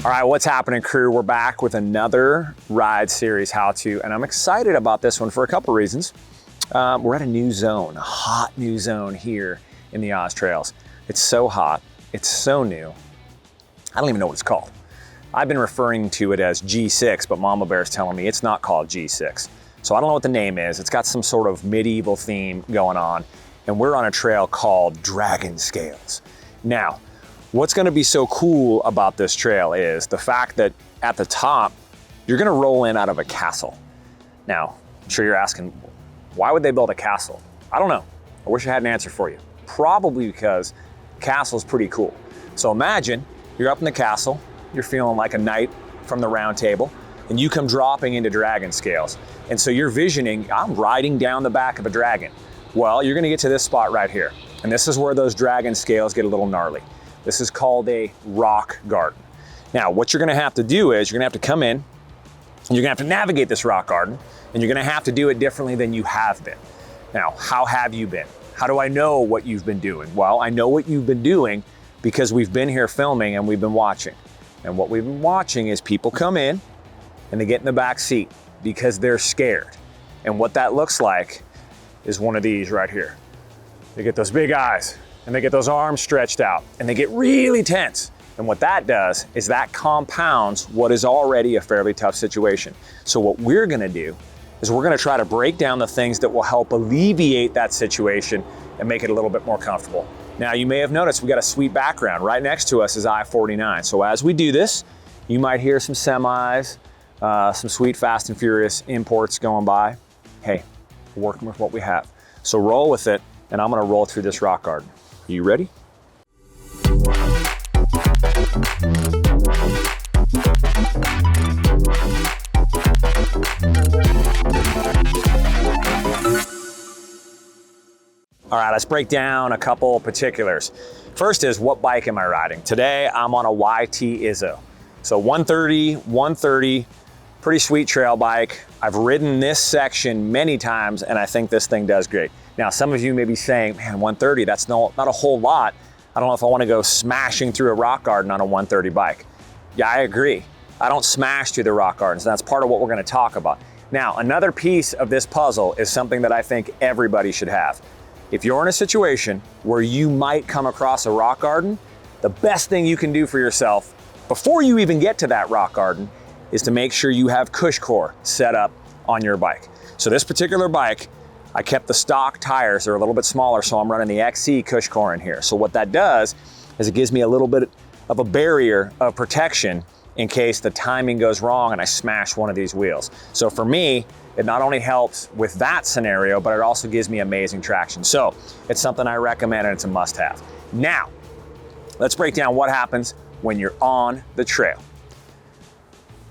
All right, what's happening, crew? We're back with another Ride Series how-to, and I'm excited about this one for a couple reasons. We're at a new zone, a hot new zone here in the Oz Trails. It's so hot, it's so new, I don't even know what it's called. I've been referring to it as G6, but Mama Bear's telling me it's not called G6. So I don't know what the name is. It's got some sort of medieval theme going on, and we're on a trail called Dragon Scales. Now, what's gonna be so cool about this trail is the fact that at the top, you're gonna roll in out of a castle. Now, I'm sure you're asking, why would they build a castle? I don't know. I wish I had an answer for you. Probably because castle's pretty cool. So imagine you're up in the castle, you're feeling like a knight from the round table, and you come dropping into Dragon Scales. And so you're visioning, I'm riding down the back of a dragon. Well, you're gonna get to this spot right here. And this is where those dragon scales get a little gnarly. This is called a rock garden. Now, what you're gonna have to do is you're gonna have to come in, and you're gonna have to navigate this rock garden, and you're gonna have to do it differently than you have been. Now, how have you been? How do I know what you've been doing? Well, I know what you've been doing because we've been here filming and we've been watching. And what we've been watching is people come in and they get in the back seat because they're scared. And what that looks like is one of these right here. They get those big eyes, and they get those arms stretched out, and they get really tense. And what that does is that compounds what is already a fairly tough situation. So what we're gonna do is we're gonna try to break down the things that will help alleviate that situation and make it a little bit more comfortable. Now, you may have noticed we got a sweet background. Right next to us is I-49. So as we do this, you might hear some semis, some sweet Fast and Furious imports going by. Hey, we're working with what we have. So roll with it, and I'm gonna roll through this rock garden. Are you ready? All right, let's break down a couple particulars. First is, what bike am I riding? Today, I'm on a YT Izzo. So 130, pretty sweet trail bike. I've ridden this section many times, and I think this thing does great. Now, some of you may be saying, man, 130, that's not a whole lot. I don't know if I wanna go smashing through a rock garden on a 130 bike. Yeah, I agree. I don't smash through the rock gardens. That's part of what we're gonna talk about. Now, another piece of this puzzle is something that I think everybody should have. If you're in a situation where you might come across a rock garden, the best thing you can do for yourself before you even get to that rock garden is to make sure you have CushCore set up on your bike. So this particular bike, I kept the stock tires, they're a little bit smaller, so I'm running the XC CushCore in here. So what that does is it gives me a little bit of a barrier of protection in case the timing goes wrong and I smash one of these wheels. So for me, it not only helps with that scenario, but it also gives me amazing traction. So it's something I recommend, and it's a must-have. Now, let's break down what happens when you're on the trail.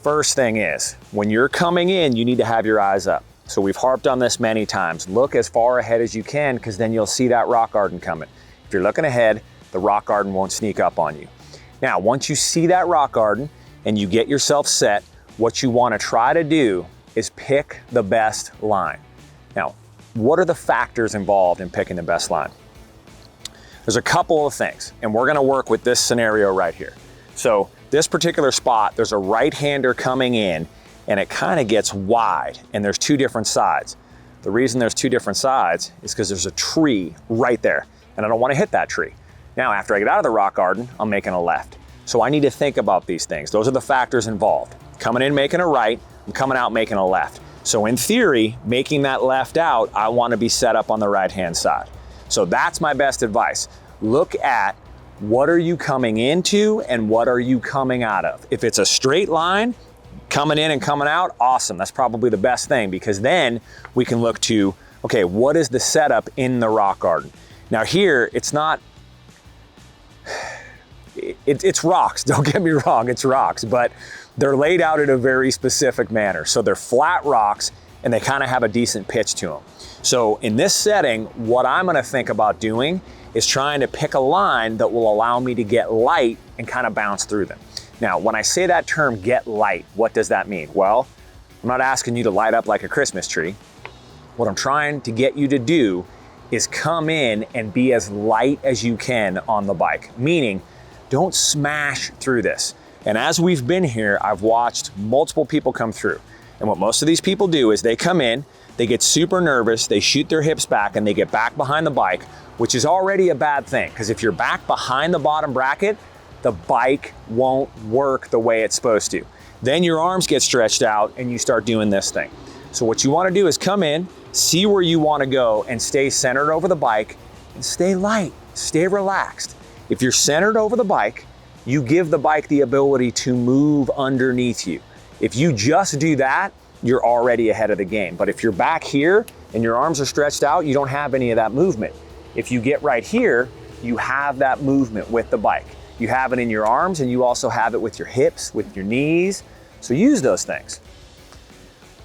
First thing is, when you're coming in, you need to have your eyes up. So we've harped on this many times. Look as far ahead as you can, because then you'll see that rock garden coming. If you're looking ahead, the rock garden won't sneak up on you. Now, once you see that rock garden and you get yourself set, what you want to try to do is pick the best line. Now, what are the factors involved in picking the best line? There's a couple of things, and we're gonna work with this scenario right here. So this particular spot, there's a right-hander coming in, and it kind of gets wide, and there's two different sides. The reason there's two different sides is because there's a tree right there, and I don't want to hit that tree. Now, after I get out of the rock garden, I'm making a left. So I need to think about these things. Those are the factors involved. Coming in, making a right, I'm coming out, making a left. So in theory, making that left out, I want to be set up on the right-hand side. So that's my best advice. Look at what are you coming into and what are you coming out of. If it's a straight line, coming in and coming out, awesome. That's probably the best thing, because then we can look to, okay, what is the setup in the rock garden? Now here, it's not, it's rocks, don't get me wrong, it's rocks, but they're laid out in a very specific manner. So they're flat rocks and they kind of have a decent pitch to them. So in this setting, what I'm gonna think about doing is trying to pick a line that will allow me to get light and kind of bounce through them. Now, when I say that term, get light, what does that mean? Well, I'm not asking you to light up like a Christmas tree. What I'm trying to get you to do is come in and be as light as you can on the bike, meaning don't smash through this. And as we've been here, I've watched multiple people come through. And what most of these people do is they come in, they get super nervous, they shoot their hips back, and they get back behind the bike, which is already a bad thing, because if you're back behind the bottom bracket, the bike won't work the way it's supposed to. Then your arms get stretched out and you start doing this thing. So what you want to do is come in, see where you want to go, and stay centered over the bike, and stay light, stay relaxed. If you're centered over the bike, you give the bike the ability to move underneath you. If you just do that, you're already ahead of the game. But if you're back here and your arms are stretched out, you don't have any of that movement. If you get right here, you have that movement with the bike. You have it in your arms, and you also have it with your hips, with your knees. So use those things.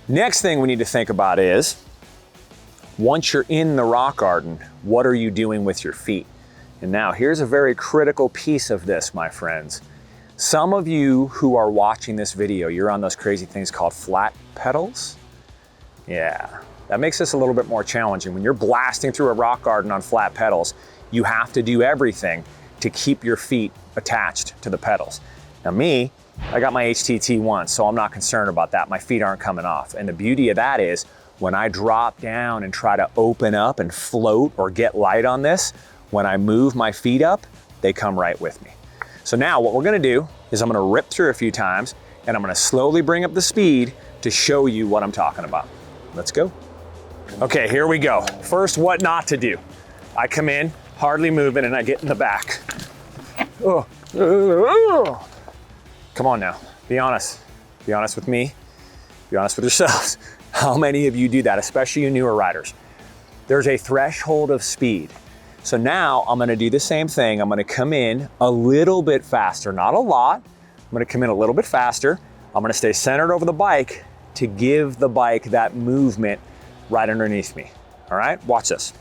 Next thing we need to think about is, once you're in the rock garden, what are you doing with your feet? And now here's a very critical piece of this, my friends. Some of you who are watching this video, you're on those crazy things called flat pedals. Yeah, that makes this a little bit more challenging. When you're blasting through a rock garden on flat pedals, you have to do everything to keep your feet attached to the pedals. Now me, I got my HTT1, so I'm not concerned about that. My feet aren't coming off. And the beauty of that is, when I drop down and try to open up and float or get light on this, when I move my feet up, they come right with me. So now what we're gonna do is I'm gonna rip through a few times, and I'm gonna slowly bring up the speed to show you what I'm talking about. Let's go. Okay, here we go. First, what not to do. I come in, hardly moving, and I get in the back. Oh. Come on now, be honest. Be honest with me, be honest with yourselves. How many of you do that, especially you newer riders? There's a threshold of speed. So now I'm gonna do the same thing. I'm gonna come in a little bit faster, not a lot. I'm gonna come in a little bit faster. I'm gonna stay centered over the bike to give the bike that movement right underneath me. All right, watch this.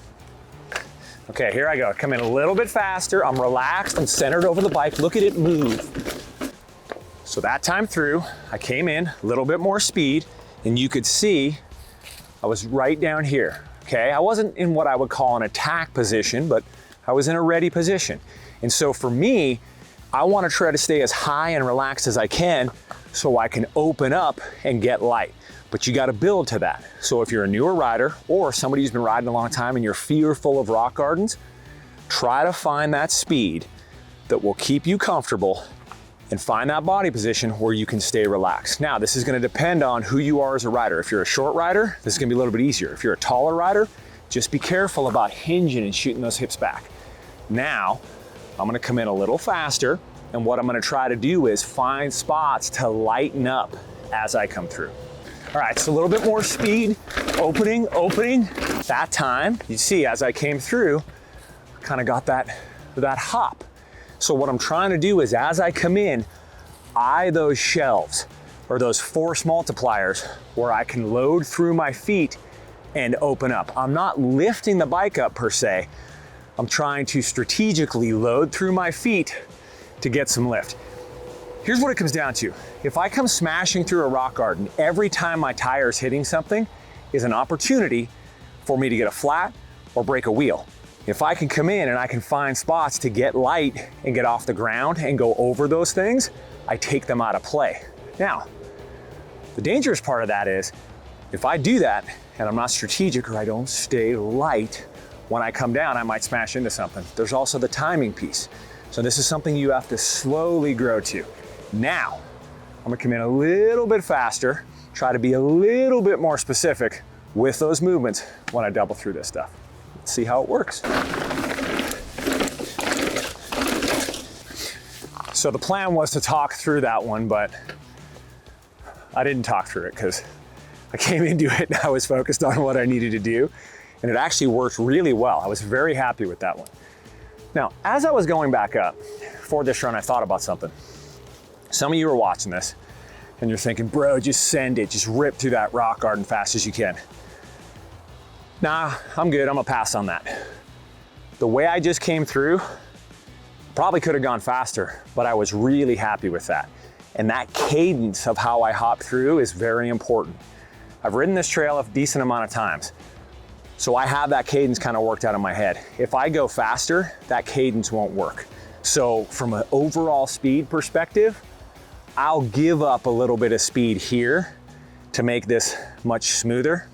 Okay, here I go. Come in a little bit faster. I'm relaxed, I'm centered over the bike. Look at it move. So that time through, I came in a little bit more speed, and you could see I was right down here. Okay, I wasn't in what I would call an attack position, but I was in a ready position. And so for me, I want to try to stay as high and relaxed as I can so I can open up and get light. But you got to build to that. So if you're a newer rider or somebody who's been riding a long time and you're fearful of rock gardens, try to find that speed that will keep you comfortable and find that body position where you can stay relaxed. Now, this is gonna depend on who you are as a rider. If you're a short rider, this is gonna be a little bit easier. If you're a taller rider, just be careful about hinging and shooting those hips back. Now, I'm gonna come in a little faster, and what I'm gonna try to do is find spots to lighten up as I come through. All right, so a little bit more speed, opening. That time, you see, as I came through, I kind of got that hop. So what I'm trying to do is, as I come in, eye those shelves or those force multipliers where I can load through my feet and open up. I'm not lifting the bike up per se. I'm trying to strategically load through my feet to get some lift. Here's what it comes down to. If I come smashing through a rock garden, every time my tire is hitting something is an opportunity for me to get a flat or break a wheel. If I can come in and I can find spots to get light and get off the ground and go over those things, I take them out of play. Now, the dangerous part of that is, if I do that and I'm not strategic or I don't stay light, when I come down, I might smash into something. There's also the timing piece. So this is something you have to slowly grow to. Now, I'm gonna come in a little bit faster, try to be a little bit more specific with those movements when I double through this stuff. Let's see how it works. So the plan was to talk through that one, but I didn't talk through it because I came into it and I was focused on what I needed to do, and it actually worked really well. I was very happy with that one. Now, as I was going back up for this run, I thought about something. Some of you are watching this and you're thinking, bro, just send it, just rip through that rock garden fast as you can. Nah, I'm good, I'm gonna pass on that. The way I just came through, probably could have gone faster, but I was really happy with that. And that cadence of how I hop through is very important. I've ridden this trail a decent amount of times, so I have that cadence kind of worked out in my head. If I go faster, that cadence won't work. So from an overall speed perspective, I'll give up a little bit of speed here to make this much smoother,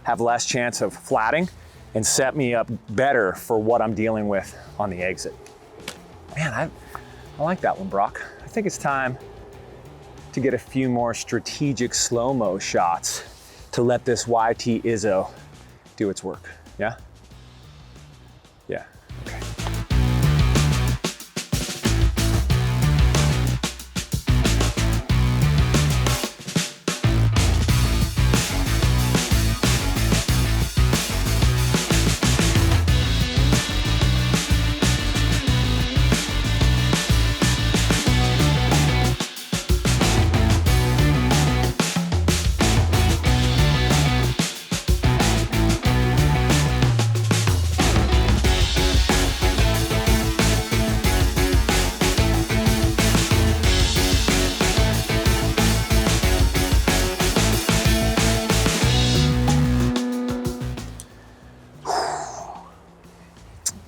have less chance of flatting, and set me up better for what I'm dealing with on the exit. Man, I like that one, Brock. I think it's time to get a few more strategic slow-mo shots to let this YT Izzo do its work. Yeah? Yeah, okay.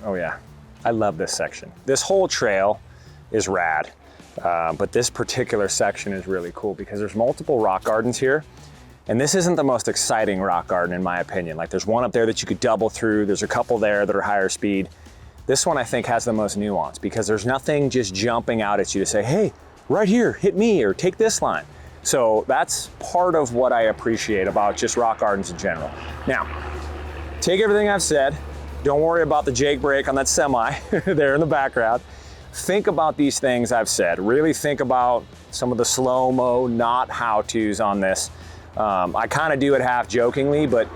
Oh yeah, I love this section. This whole trail is rad, but this particular section is really cool because there's multiple rock gardens here. And this isn't the most exciting rock garden in my opinion. Like there's one up there that you could double through. There's a couple there that are higher speed. This one I think has the most nuance because there's nothing just jumping out at you to say, hey, right here, hit me or take this line. So that's part of what I appreciate about just rock gardens in general. Now, take everything I've said. Don't worry about the Jake brake on that semi there in the background. Think about these things I've said. Really think about some of the slow-mo, not how-tos on this. I kind of do it half jokingly, but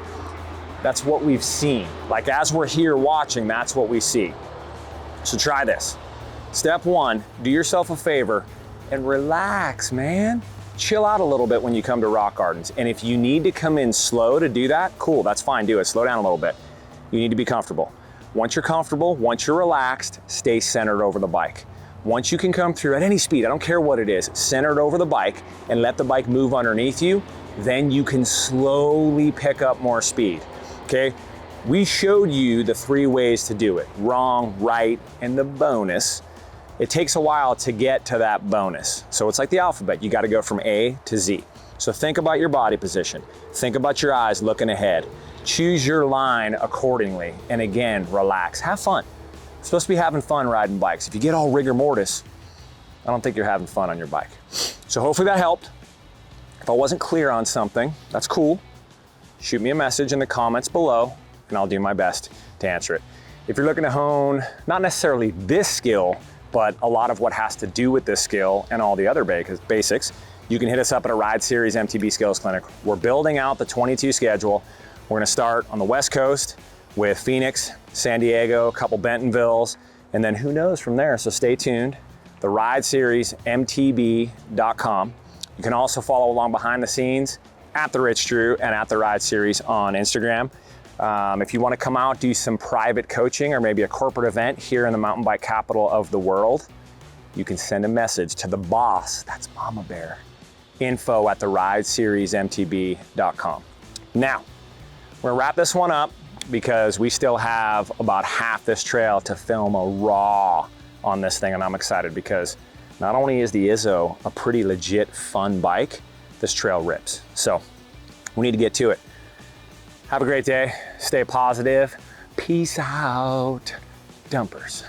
that's what we've seen. Like as we're here watching, that's what we see. So try this. Step one, do yourself a favor and relax, man. Chill out a little bit when you come to rock gardens. And if you need to come in slow to do that, cool, that's fine, do it. Slow down a little bit. You need to be comfortable. Once you're comfortable, once you're relaxed, stay centered over the bike. Once you can come through at any speed, I don't care what it is, centered over the bike and let the bike move underneath you, then you can slowly pick up more speed, okay? We showed you the 3 ways to do it, wrong, right, and the bonus. It takes a while to get to that bonus. So it's like the alphabet, you gotta go from A to Z. So think about your body position. Think about your eyes looking ahead. Choose your line accordingly. And again, relax, have fun. You're supposed to be having fun riding bikes. If you get all rigor mortis, I don't think you're having fun on your bike. So hopefully that helped. If I wasn't clear on something, that's cool. Shoot me a message in the comments below and I'll do my best to answer it. If you're looking to hone, not necessarily this skill, but a lot of what has to do with this skill and all the other basics, you can hit us up at a Ride Series MTB Skills Clinic. We're building out the 22 schedule. We're gonna start on the West Coast with Phoenix, San Diego, a couple Bentonvilles, and then who knows from there, so stay tuned. The Ride Series, MTB.com. You can also follow along behind the scenes at the Rich Drew and at the Ride Series on Instagram. If you wanna come out, do some private coaching or maybe a corporate event here in the mountain bike capital of the world, you can send a message to the boss, that's Mama Bear, info@therideseriesmtb.com. Now, we're gonna wrap this one up because we still have about half this trail to film a raw on this thing, and I'm excited because not only is the Izzo a pretty legit fun bike, this trail rips. So we need to get to it. Have a great day, stay positive, peace out, dumpers.